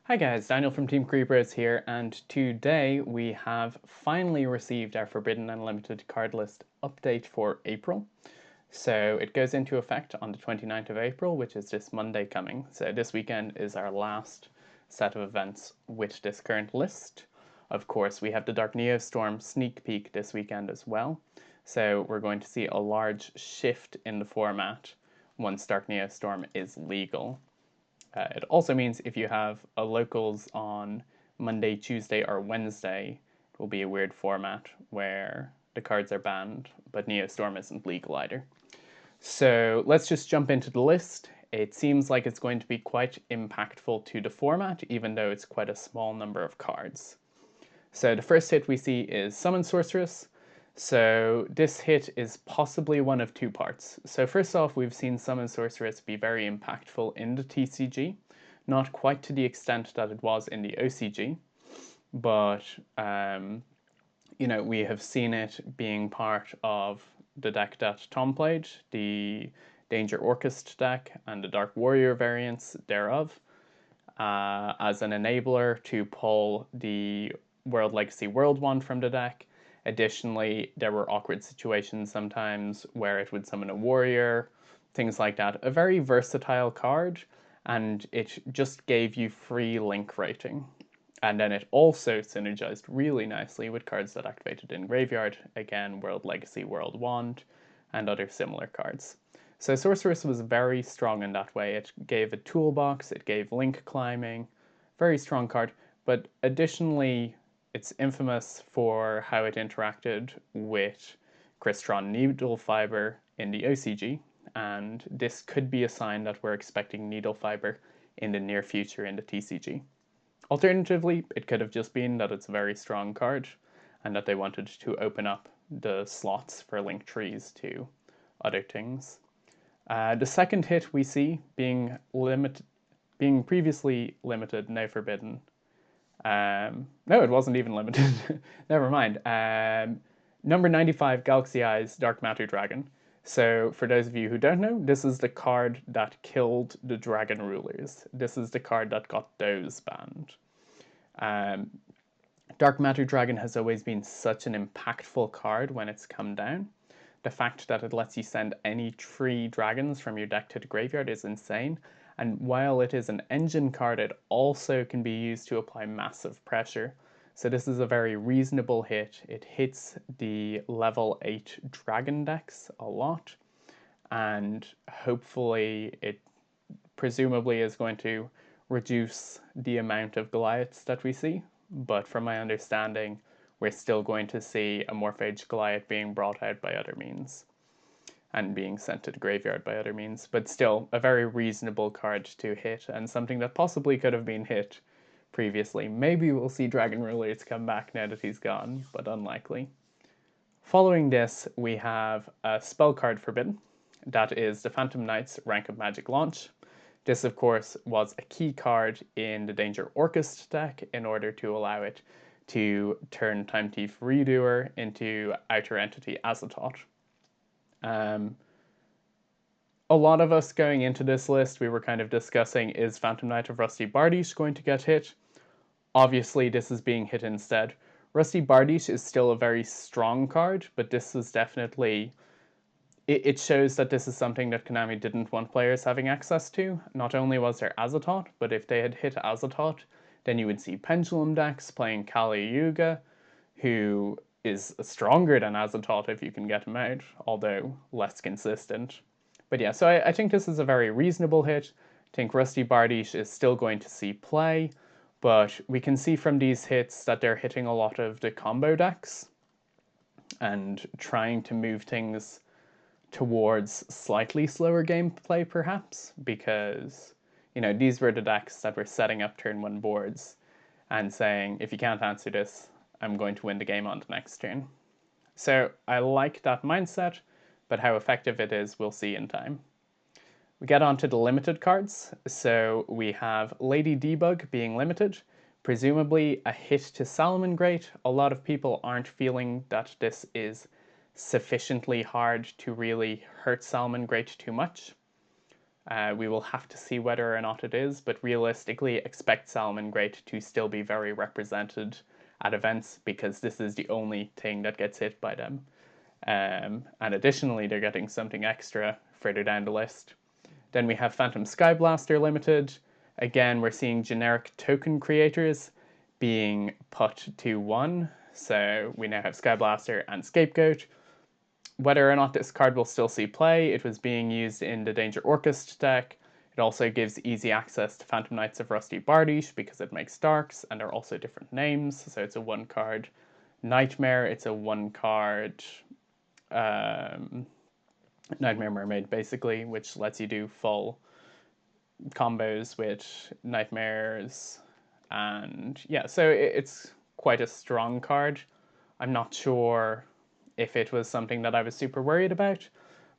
Hi guys, Daniel from Team Creepers here, and today we have finally received our Forbidden Unlimited card list update for April. So it goes into effect on the 29th of April, which is this Monday coming. So this weekend is our last set of events with this current list. Of course, we have the Dark Neostorm sneak peek this weekend as well. So we're going to see a large shift in the format once Dark Neostorm is legal. It also means if you have a locals on Monday, Tuesday, or Wednesday, it will be a weird format where the cards are banned, but Neostorm isn't legal either. So let's just jump into the list. It seems like it's going to be quite impactful to the format, even though it's quite a small number of cards. So the first hit we see is Summon Sorceress. So this hit is possibly one of two parts. So first off, we've seen Summon Sorceress be very impactful in the TCG, not quite to the extent that it was in the OCG, but we have seen it being part of the deck that Tom played, the Danger Orchest deck and the Dark Warrior variants thereof, as an enabler to pull the World Legacy World Wand from the deck. Additionally, there were awkward situations sometimes where it would summon a warrior, things like that. A very versatile card, and it just gave you free link rating. And then it also synergized really nicely with cards that activated in graveyard, again, World Legacy World Wand, and other similar cards. So Sorceress was very strong in that way. It gave a toolbox, it gave link climbing, very strong card, but additionally, it's infamous for how it interacted with Crystron Needle Fiber in the OCG, and this could be a sign that we're expecting Needle Fiber in the near future in the TCG. Alternatively, it could have just been that it's a very strong card and that they wanted to open up the slots for link trees to other things. The second hit we see being previously limited, now forbidden. No, it wasn't even limited. Never mind. Number 95, Galaxy Eyes, Dark Matter Dragon. So, for those of you who don't know, this is the card that killed the Dragon Rulers. This is the card that got those banned. Dark Matter Dragon has always been such an impactful card when it's come down. The fact that it lets you send any 3 dragons from your deck to the graveyard is insane. And while it is an engine card, it also can be used to apply massive pressure. So this is a very reasonable hit. It hits the level 8 dragon decks a lot, and hopefully it presumably is going to reduce the amount of Goliaths that we see. But from my understanding, we're still going to see a Morphage Goliath being brought out by other means and being sent to the graveyard by other means, but still a very reasonable card to hit, and something that possibly could have been hit previously. Maybe we'll see Dragon Rulers come back now that he's gone, but unlikely. Following this, we have a spell card forbidden. That is the Phantom Knight's Rank of Magic launch. This, of course, was a key card in the Danger Orchest deck in order to allow it to turn Time Thief Redoer into Outer Entity Azathoth. A lot of us going into this list, we were kind of discussing, is Phantom Knight of Rusty Bardiche going to get hit? Obviously, this is being hit instead. Rusty Bardiche is still a very strong card, but this is definitely... It shows that this is something that Konami didn't want players having access to. Not only was there Azathoth, but if they had hit Azathoth, then you would see Pendulum decks playing Kali Yuga, who is stronger than Azathoth if you can get him out, although less consistent. But yeah, so I think this is a very reasonable hit. I think Rusty Bardiche is still going to see play, but we can see from these hits that they're hitting a lot of the combo decks and trying to move things towards slightly slower gameplay, perhaps, because, these were the decks that were setting up turn 1 boards and saying, if you can't answer this, I'm going to win the game on the next turn. So I like that mindset, but how effective it is, we'll see in time. We get on to the limited cards. So we have Lady Debug being limited, presumably a hit to Salamangreat. A lot of people aren't feeling that this is sufficiently hard to really hurt Salamangreat too much. We will have to see whether or not it is, but realistically expect Salamangreat to still be very represented at events because this is the only thing that gets hit by them. And additionally, they're getting something extra further down the list. Then we have Phantom Skyblaster Limited. Again, we're seeing generic token creators being put to 1. So we now have Skyblaster and Scapegoat. Whether or not this card will still see play, it was being used in the Danger Orchest deck. It also gives easy access to Phantom Knights of Rusty Bardiche because it makes darks, and they're also different names. So it's a 1-card Nightmare, it's a 1-card Nightmare Mermaid, basically, which lets you do full combos with Nightmares. And yeah, so it's quite a strong card. I'm not sure if it was something that I was super worried about,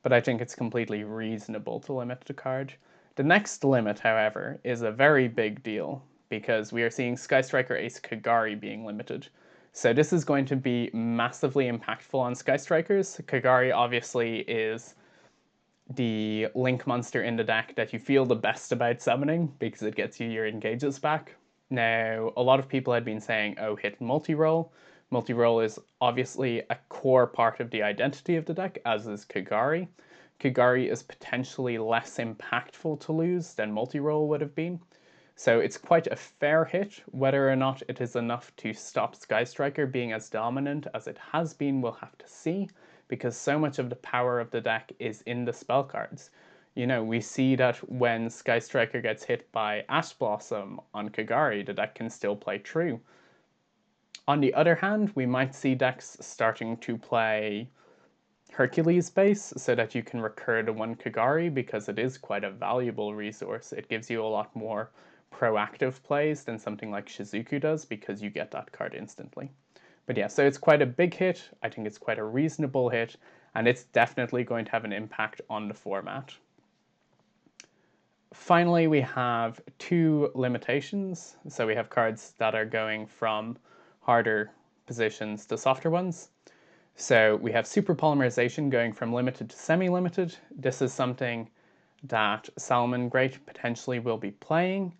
but I think it's completely reasonable to limit the card. The next limit, however, is a very big deal because we are seeing Sky Striker Ace Kagari being limited. So this is going to be massively impactful on Sky Strikers. Kagari obviously is the link monster in the deck that you feel the best about summoning because it gets you your engages back. Now, a lot of people had been saying, oh, hit multi-roll. Multi-roll is obviously a core part of the identity of the deck, as is Kagari. Kagari is potentially less impactful to lose than multi-roll would have been. So it's quite a fair hit. Whether or not it is enough to stop Sky Striker being as dominant as it has been, we'll have to see, because so much of the power of the deck is in the spell cards. You know, we see that when Sky Striker gets hit by Ash Blossom on Kagari, the deck can still play true. On the other hand, we might see decks starting to play Hercules base so that you can recur to 1 Kagari because it is quite a valuable resource. It gives you a lot more proactive plays than something like Shizuku does because you get that card instantly. But yeah, so it's quite a big hit. I think it's quite a reasonable hit, and it's definitely going to have an impact on the format. Finally, we have 2 limitations. So we have cards that are going from harder positions to softer ones. So we have Super Polymerization going from limited to semi-limited. This is something that Salamangreat potentially will be playing.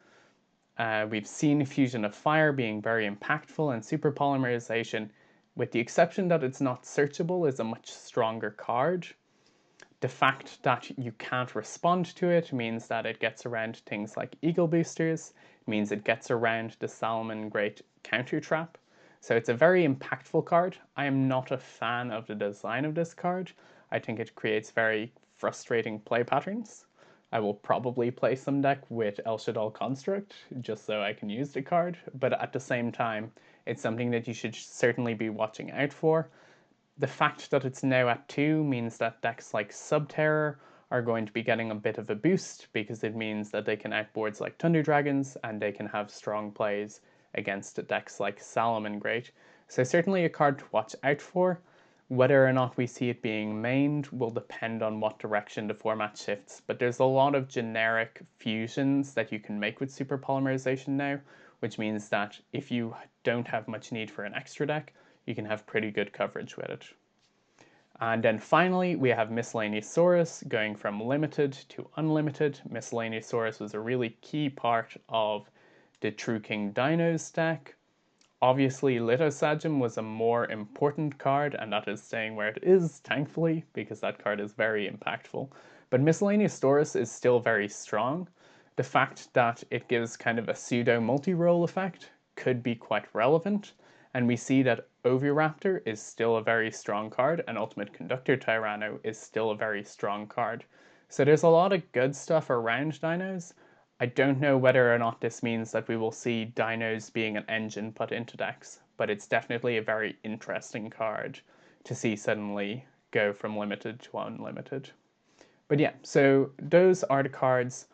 We've seen Fusion of Fire being very impactful, and Super Polymerization, with the exception that it's not searchable, is a much stronger card. The fact that you can't respond to it means that it gets around things like Eagle Boosters. It means it gets around the Salamangreat counter trap. So it's a very impactful card. I am not a fan of the design of this card. I think it creates very frustrating play patterns. I will probably play some deck with El Shaddai Construct just so I can use the card, but at the same time, it's something that you should certainly be watching out for. The fact that it's now at 2 means that decks like Subterror are going to be getting a bit of a boost because it means that they can outboards like Thunder Dragons and they can have strong plays against decks like Salamangreat. So certainly a card to watch out for. Whether or not we see it being mained will depend on what direction the format shifts, but there's a lot of generic fusions that you can make with Super Polymerization now, which means that if you don't have much need for an extra deck, you can have pretty good coverage with it. And then finally, we have Miscellaneousaurus going from limited to unlimited. Miscellaneousaurus was a really key part of the True King Dinos deck. Obviously, Lithosagem was a more important card, and that is staying where it is, thankfully, because that card is very impactful. But Miscellaneousaurus is still very strong. The fact that it gives kind of a pseudo multi-roll effect could be quite relevant, and we see that Oviraptor is still a very strong card, and Ultimate Conductor Tyranno is still a very strong card. So there's a lot of good stuff around Dinos. I don't know whether or not this means that we will see Dinos being an engine put into decks, but it's definitely a very interesting card to see suddenly go from limited to unlimited. But yeah, so those are the cards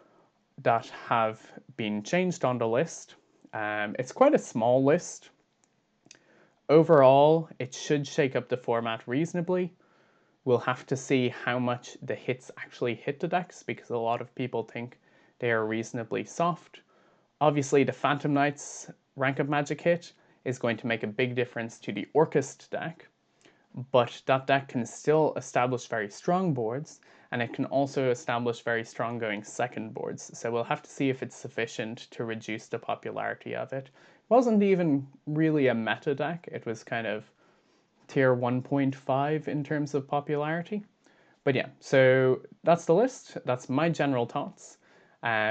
that have been changed on the list. It's quite a small list. Overall, it should shake up the format reasonably. We'll have to see how much the hits actually hit the decks, because a lot of people think they are reasonably soft. Obviously, the Phantom Knights rank of magic hit is going to make a big difference to the Orchest deck, but that deck can still establish very strong boards, and it can also establish very strong going second boards, so we'll have to see if it's sufficient to reduce the popularity of it. It wasn't even really a meta deck, it was kind of tier 1.5 in terms of popularity. But yeah, so that's the list. That's my general thoughts.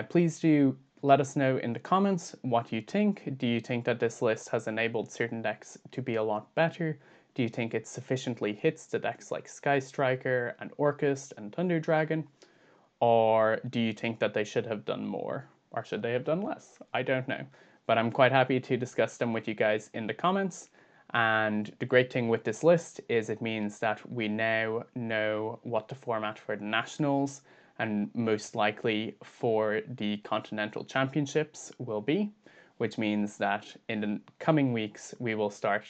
Please do let us know in the comments what you think. Do you think that this list has enabled certain decks to be a lot better? Do you think it sufficiently hits the decks like Sky Striker and Orcust and Thunder Dragon? Or do you think that they should have done more? Or should they have done less? I don't know. But I'm quite happy to discuss them with you guys in the comments. And the great thing with this list is it means that we now know what the format for the Nationals and most likely for the Continental Championships will be, which means that in the coming weeks we will start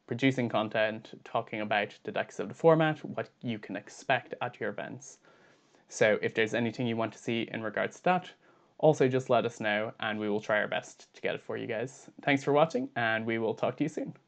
producing content talking about the decks of the format, what you can expect at your events. So if there's anything you want to see in regards to that, also just let us know and we will try our best to get it for you guys. Thanks for watching and we will talk to you soon.